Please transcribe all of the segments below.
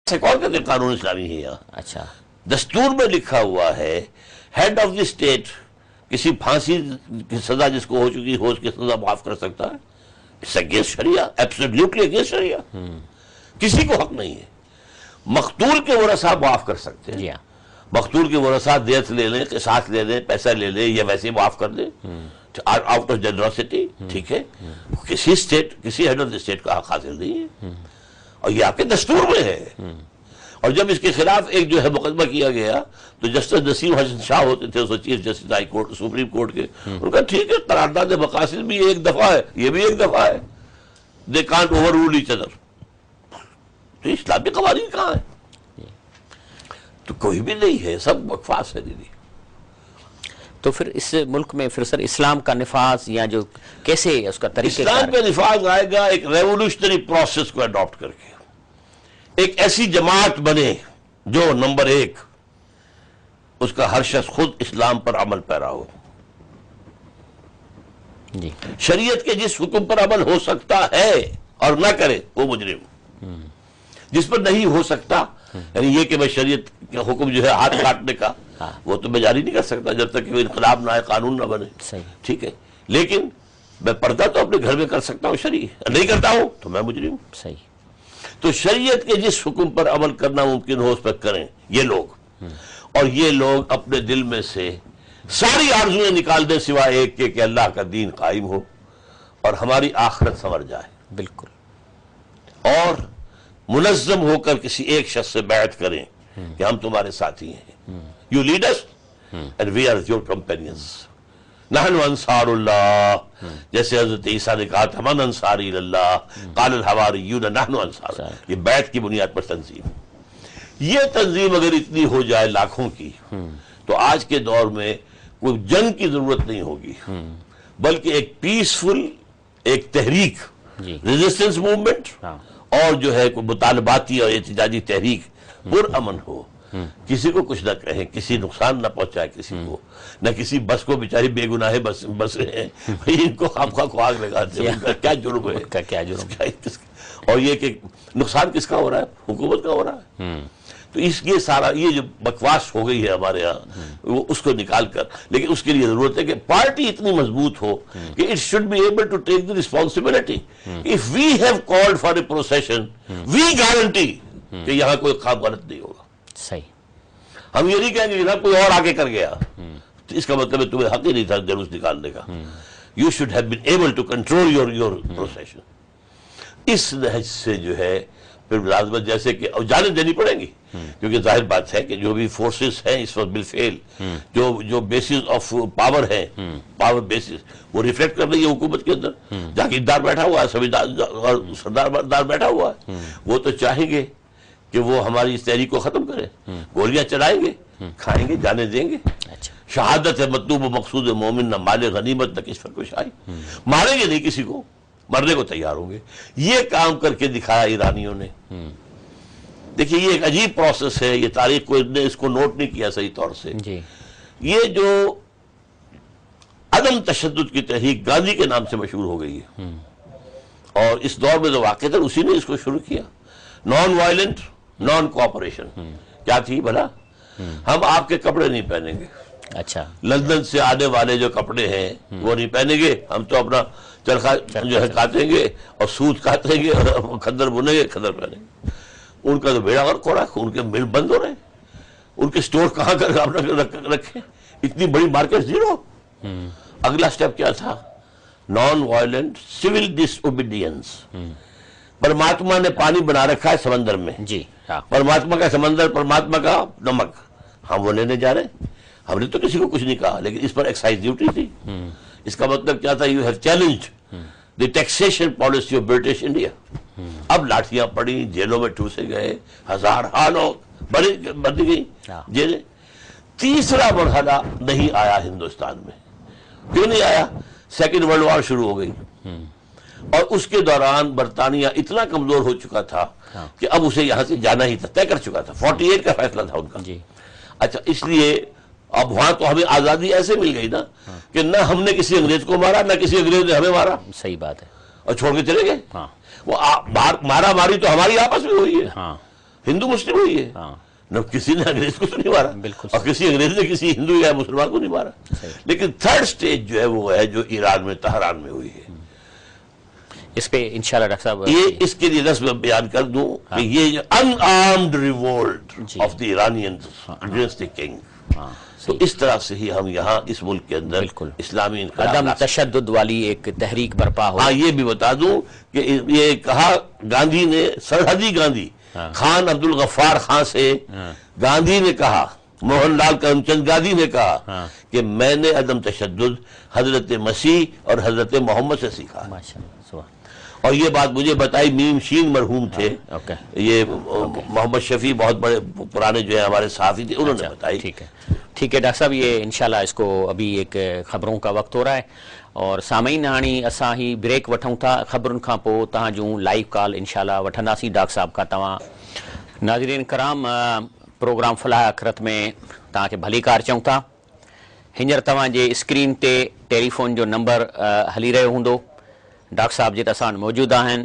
سے کون کہتے ہیں قانون اسلامی ہے یہاں؟ اچھا دستور میں لکھا ہوا ہے ہیڈ آف دی اسٹیٹ کسی پھانسی کی سزا جس کو ہو چکی ہو اس کی سزا معاف کر سکتا ہے. اٹس اگینسٹ شریعہ، ایبسولوٹلی اگینسٹ شریعہ. کسی کو حق نہیں ہے. مقتول کے ورثاء معاف کر سکتے ہیں. جی ہاں مقتول کے ورثاء دیت لے لیں، قصاص لے لیں، پیسہ لے لیں یا ویسے ہی معاف کر دیں آؤٹ آف جنرosity. ٹھیک ہے، کسی اسٹیٹ کسی ہیڈ آف دی اسٹیٹ کا حق حاصل نہیں ہے اور یہ آپ کے دستور میں ہے. اور جب اس کے خلاف ایک جو ہے مقدمہ کیا گیا تو جسٹس نسیم حسن شاہ ہوتے تھے اس chief justice high court supreme court کے. ان کا ٹھیک ہے، قرارداد مقاصد بھی ایک دفعہ ہے، یہ بھی ایک دفعہ ہے. They can't overrule each other. تو اسلامی قوانین کہاں ہے؟ تو کوئی بھی نہیں ہے، سب بکواس ہے دیدی. تو پھر اس ملک میں پھر سر اسلام کا نفاذ یا جو کیسے اس کا طریقہ اسلام کا نفاذ آئے گا ایک ریولوشنری پروسیس کو اڈاپٹ کر کے. ایک ایسی جماعت بنے جو نمبر ایک اس کا ہر شخص خود اسلام پر عمل پیرا ہو. جی شریعت کے جس حکم پر عمل ہو سکتا ہے اور نہ کرے وہ مجرم. جس پر نہیں ہو سکتا یعنی یہ کہ میں شریعت کا حکم جو ہے ہاتھ کاٹنے کا وہ تو میں جاری نہیں کر سکتا جب تک کہ وہ انقلاب نہ آئے، قانون نہ بنے. صحیح. ٹھیک ہے، لیکن میں پردہ تو اپنے گھر میں کر سکتا ہوں شرعی، نہیں کرتا ہوں تو میں مجرم ہوں. صحیح. تو شریعت کے جس حکم پر عمل کرنا ممکن ہو اس پر کریں یہ لوگ. اور یہ لوگ اپنے دل میں سے ساری آرزویں نکال دیں سوائے ایک کے کہ اللہ کا دین قائم ہو اور ہماری آخرت سنور جائے. بالکل. اور منظم ہو کر کسی ایک شخص سے بیعت کریں کہ ہم تمہارے ساتھی ہیں. You lead us and we are your companions. نحن انصار اللہ، جیسے حضرت عیسیٰ نے کہا تھا من انصاری اللہ قال الحواریون نحن انصار. یہ بیعت کی بنیاد پر تنظیم. یہ تنظیم اگر اتنی ہو جائے لاکھوں کی تو آج کے دور میں کوئی جنگ کی ضرورت نہیں ہوگی بلکہ ایک پیسفل ایک تحریک ریزسٹنس موومنٹ اور جو ہے کوئی مطالباتی اور احتجاجی تحریک پرامن ہو. کسی کو کچھ نہ کہیں، کسی نقصان نہ پہنچائے کسی کو، نہ کسی بس کو بیچاری بے گناہ بس ہیں ان کو خواہ کو آگ لگاتے ہیں. ان کا کیا جرم ہے؟ کیا جرم؟ اور یہ کہ نقصان کس کا ہو رہا ہے؟ حکومت کا ہو رہا ہے. تو یہ سارا یہ جو بکواس ہو گئی ہے ہمارے یہاں وہ اس کو نکال کر، لیکن اس کے لیے ضرورت ہے کہ پارٹی اتنی مضبوط ہو کہ it should be able to take the responsibility. If we have called for a procession we guarantee کہ یہاں کوئی کام غلط نہیں ہوگا. صحیح. ہم یہ نہیں کہیں گے کہ کوئی اور آگے کر گیا تو اس کا مطلب ہے تمہیں حق ہی نہیں تھا جلوس نکالنے کا. You should have been able to control your procession. اس نہج سے جو ہے پھر ملازمت جیسے کہ جانیں دینی پڑیں گی کیونکہ ظاہر بات ہے کہ جو بھی فورسز ہیں اس وقت بالفعل جو بیسز آف پاور ہیں، پاور بیسز وہ ریفلیکٹ کر رہی ہے حکومت کے اندر. جاگیردار بیٹھا ہوا ہے، سردار بیٹھا ہوا ہے. وہ تو چاہیں گے کہ وہ ہماری اس تحریک کو ختم کرے. گولیاں چلائیں گے، کھائیں گے، جانے دیں گے. شہادت ہے مطلوب و مقصود مومن، نہ مال غنیمت نہ کس پر کچھ آئی. ماریں گے نہیں کسی کو، مرنے کو تیار ہوں گے. یہ کام کر کے دکھایا ایرانیوں نے. دیکھیے یہ ایک عجیب پروسیس ہے، یہ تاریخ کو نے اس کو نوٹ نہیں کیا صحیح طور سے. یہ جو عدم تشدد کی تحریک گاندھی کے نام سے مشہور ہو گئی ہے اور اس دور میں جو واقعہ اسی نے اس کو شروع کیا. نان وائلنٹ نان کوآپریشن کیا تھی بھلا؟ ہم آپ کے کپڑے نہیں پہنیں گے. اچھا. لندن سے آنے والے جو کپڑے ہیں وہ نہیں پہنیں گے. ہم تو اپنا چرخا جو ہے کاٹیں گے اور سوت کاٹیں گے اور کھدر بنیں گے، کھدر پہنیں گے. ان کا تو بیڑا غرق ہو رہا ہے، ان کے مل بند ہو رہے ہیں. ان کے سٹور کہاں کر رکھے؟ اتنی بڑی مارکیٹ زیرو. اگلا سٹیپ کیا تھا؟ نان وائلنٹ سول ڈس اوبیڈینس. پرماتما نے پانی بنا رکھا ہے سمندر میں. جی. پرماتما کا سمندر، پرماتما کا نمک، ہم وہ لینے جا رہے ہیں. ہم نے تو کسی کو کچھ نہیں کہا لیکن اس پر ایکسائز ڈیوٹی تھی. اس کا مطلب کیا تھا؟ You have challenged the taxation policy of British India. اب لاٹھیاں پڑی، جیلوں میں ٹھوسے گئے، ہزار لوگ بڑھ گئی جیلیں. تیسرا مرحلہ نہیں آیا ہندوستان میں. کیوں نہیں آیا؟ سیکنڈ ورلڈ وار شروع ہو گئی اور اس کے دوران برطانیہ اتنا کمزور ہو چکا تھا کہ اب اسے یہاں سے جانا ہی تھا، طے کر چکا تھا. 48 کا فیصلہ تھا ان کا. اچھا، اس لیے اب وہاں تو ہمیں آزادی ایسے مل گئی نا کہ نہ ہم نے کسی انگریز کو مارا نہ کسی انگریز نے ہمیں مارا. صحیح بات ہے. اور چھوڑ کے چلے گئے. وہ مارا ماری تو ہماری آپس میں ہوئی ہے. ہندو مسلم ہوئی ہے، ہاں نہ کسی نے انگریز کو تو نہیں مارا، بالکل اور کسی انگریز نے کسی ہندو یا مسلمان کو نہیں مارا. لیکن تھرڈ سٹیج جو ہے وہ ہے جو ایران میں طہران میں ہوئی ہے. اس پہ انشاءاللہ ڈاکٹر صاحب یہ اس کے لیے رسم بیان کر دوں کہ یہ an armed revolt of the Iranians against the king, تو اس طرح سے ہی ہم یہاں اس ملک کے اندر بالکل اسلامی انقلاب عدم تشدد والی ایک تحریک برپا ہو. ہاں یہ بھی بتا دوں کہ یہ کہا گاندھی نے، سرحدی گاندھی خان عبد الغفار خان سے گاندھی نے کہا، موہن لال کرم چند گاندھی نے کہا کہ میں نے عدم تشدد حضرت مسیح اور حضرت محمد سے سیکھا. ماشاءاللہ سبحان. اور یہ بات مجھے بتائی میم شین مرحوم تھے، اوکے یہ محمد شفیع بہت بڑے پرانے جو ہیں ہمارے صحافی تھے، انہوں نے بتائی. ٹھیک ہے ٹھیک ہے ڈاکٹر صاحب، یہ انشاءاللہ اس کو ابھی ایک خبروں کا وقت ہو رہا ہے اور سامعین ہاڻي اسان ہی بریک وٹھوں تھا. خبرن کھان پو تہاں جون لائیو کال انشاءاللہ وٹھنداسیں ڈاکٹر صاحب کا. تواں ناظرین کرام پروگرام فلاح آخرت میں تہاں کے بھلی کار چوں تھا. ہنجر تواں جے اسکرین تے ٹیلی فون جو نمبر ہلی رہیو ہوندو. ڈاکٹر صاحب جے تسان موجود آہن.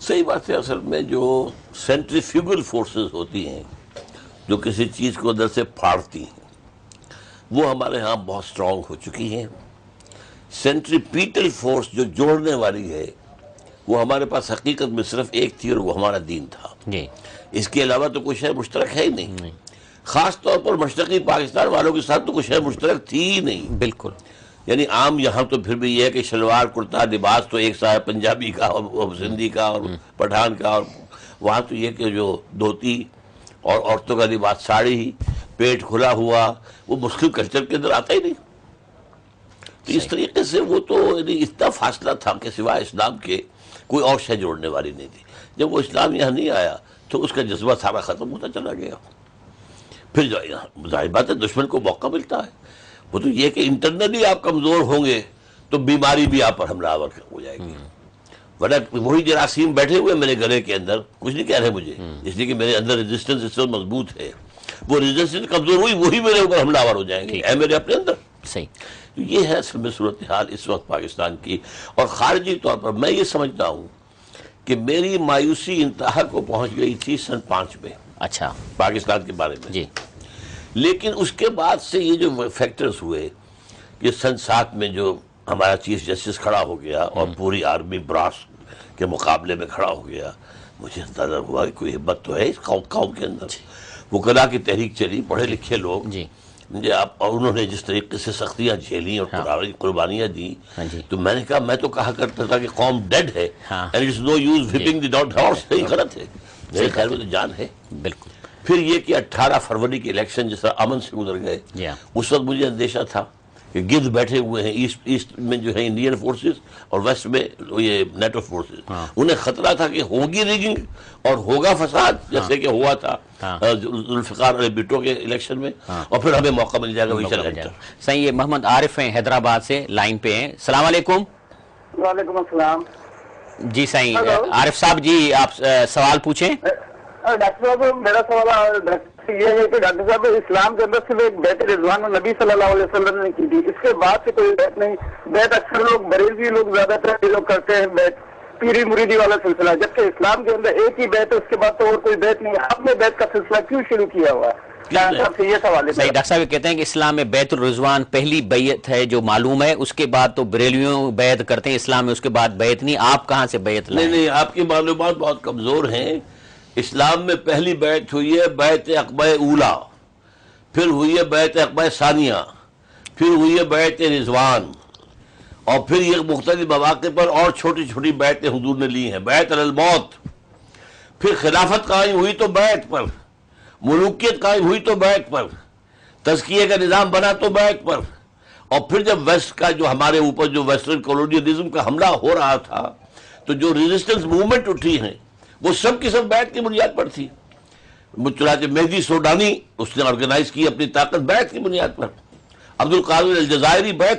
صحیح بات ہے. اصل میں جو سینٹریفیوگل فورسز ہوتی ہیں جو کسی چیز کو اندر سے پھاڑتی ہیں وہ ہمارے ہاں بہت سٹرونگ ہو چکی ہیں. سینٹریپیٹل فورس جو جوڑنے والی ہے وہ ہمارے پاس حقیقت میں صرف ایک تھی اور وہ ہمارا دین تھا. جی اس کے علاوہ تو کوئی شے مشترک ہے ہی نہیں. خاص طور پر مشرقی پاکستان والوں کے ساتھ تو کوئی شے مشترک تھی ہی نہیں. بالکل. یعنی عام یہاں تو پھر بھی یہ ہے کہ شلوار کرتا لباس تو ایک سا ہے پنجابی کا اور سندھی کا اور پٹھان کا، اور وہاں تو یہ کہ جو دھوتی اور عورتوں کا لباس ساڑی، پیٹ کھلا ہوا، وہ مسلم کلچر کے اندر آتا ہی نہیں. تو اس طریقے سے وہ تو یعنی اتنا فاصلہ تھا کہ سوائے اسلام کے کوئی اور شے جوڑنے والی نہیں تھی. جب وہ اسلام یہاں نہیں آیا تو اس کا جذبہ سارا ختم ہوتا چلا گیا. پھر جو ظاہر بات ہے دشمن کو موقع ملتا ہے. وہ تو یہ کہ انٹرنلی آپ کمزور ہوں گے تو بیماری بھی آپ پر حملہ آور ہو جائے گی. ورنہ وہی جراثیم بیٹھے ہوئے میرے گلے کے اندر کچھ نہیں کہہ رہے مجھے، اس لیے کہ میرے اندر ریزسٹنس اس وقت مضبوط ہے. وہ ریزسٹنس کمزور ہوئی وہی میرے اوپر حملہ آور ہو جائیں گے، ہے میرے اپنے اندر. صحیح. تو یہ ہے اصل میں صورتحال اس وقت پاکستان کی. اور خارجی طور پر میں یہ سمجھتا ہوں کہ میری مایوسی انتہا کو پہنچ گئی تھی سن 5 میں اچھا پاکستان کے بارے میں. جی. لیکن اس کے بعد سے یہ جو فیکٹرز ہوئے کہ سن 7 میں جو ہمارا چیف جسٹس کھڑا ہو گیا اور پوری آرمی براس کے مقابلے میں کھڑا ہو گیا، مجھے اندازہ ہوا کہ کوئی ہمت تو ہے اس قوم کے اندر. وکلاء کی تحریک چلی، پڑھے لکھے لوگ جی اور انہوں نے جس طریقے سے سختیاں جھیلیں اور قربانیاں دیں، تو میں نے کہا، میں تو کہا کرتا تھا کہ قوم ڈیڈ ہے and it's no use whipping the dead horse. یہ غلط ہے، میرے خیال میں تو جان ہے. بالکل. پھر یہ کہ 18 فروری کے الیکشن جس طرح امن سے گزر گئے، اس وقت مجھے اندیشہ تھا کہ گرد بیٹھے ہوئے ہیں ایسٹ میں جو ہے انڈین فورسز اور ویسٹ میں یہ نیٹو فورسز، انہیں خطرہ تھا کہ ہوگی ریگنگ اور ہوگا فساد جیسے کہ ہوا تھا ذوالفقار علی بھٹو کے الیکشن میں، اور پھر ہمیں موقع مل جائے گا ویچر گھنٹہ. صحیح. یہ محمد عارف ہیں حیدرآباد سے لائن پہ ہیں. السلام علیکم. وعلیکم السلام. جی صحیح. عارف صاحب جی آپ سوال پوچھیں. ڈاکٹر صاحب میرا سوال یہ ہے کہ ڈاکٹر صاحب اسلام کے اندر صرف ایک بیت رضوان نبی صلی اللہ علیہ وسلم نے کی تھی، اس کے بعد سے کوئی بیت نہیں. بیت اکثر لوگ بریلوی لوگ زیادہ تر لوگ کرتے ہیں بیت، پیری مریدی والا سلسلہ، جبکہ اسلام کے اندر ایک ہی بیت ہے، اس کے بعد تو اور کوئی بیت نہیں. آپ نے بیت کا سلسلہ کیوں شروع کیا ہوا ہے؟ ڈاکٹر صاحب سے یہ سوال ہے صحیح، ڈاکٹر صاحب یہ کہتے ہیں کہ اسلام میں بیعت الرضوان پہلی بیعت ہے جو معلوم ہے، اس کے بعد تو بریلویوں بیعت کرتے ہیں، اسلام میں اس کے بعد بیعت نہیں. آپ کہاں سے بیعت لائیں؟ نہیں، آپ کی معلومات بہت کمزور ہیں. اسلام میں پہلی بیعت ہوئی ہے بیعت عقبہ اولا، پھر ہوئی ہے بیعت عقبہ ثانیہ، پھر ہوئی ہے بیعت رضوان، اور پھر یہ مختلف مواقع پر اور چھوٹی چھوٹی بیعتیں حضور نے لی ہیں. بیعت علی الموت، پھر خلافت قائم ہوئی تو بیعت پر، ملوکیت قائم ہوئی تو بیعت پر، تزکیے کا نظام بنا تو بیعت پر، اور پھر جب ویسٹ کا جو ہمارے اوپر جو ویسٹرن کولونیلزم کا حملہ ہو رہا تھا تو جو ریزسٹنس موومنٹ اٹھی ہیں وہ سب کی سب بیعت کی بنیاد پر تھی. چنانچہ مہدی سوڈانی اس نے آرگنائز کی اپنی طاقت بیعت کی بنیاد پر. عبد القادر الجزائری بیعت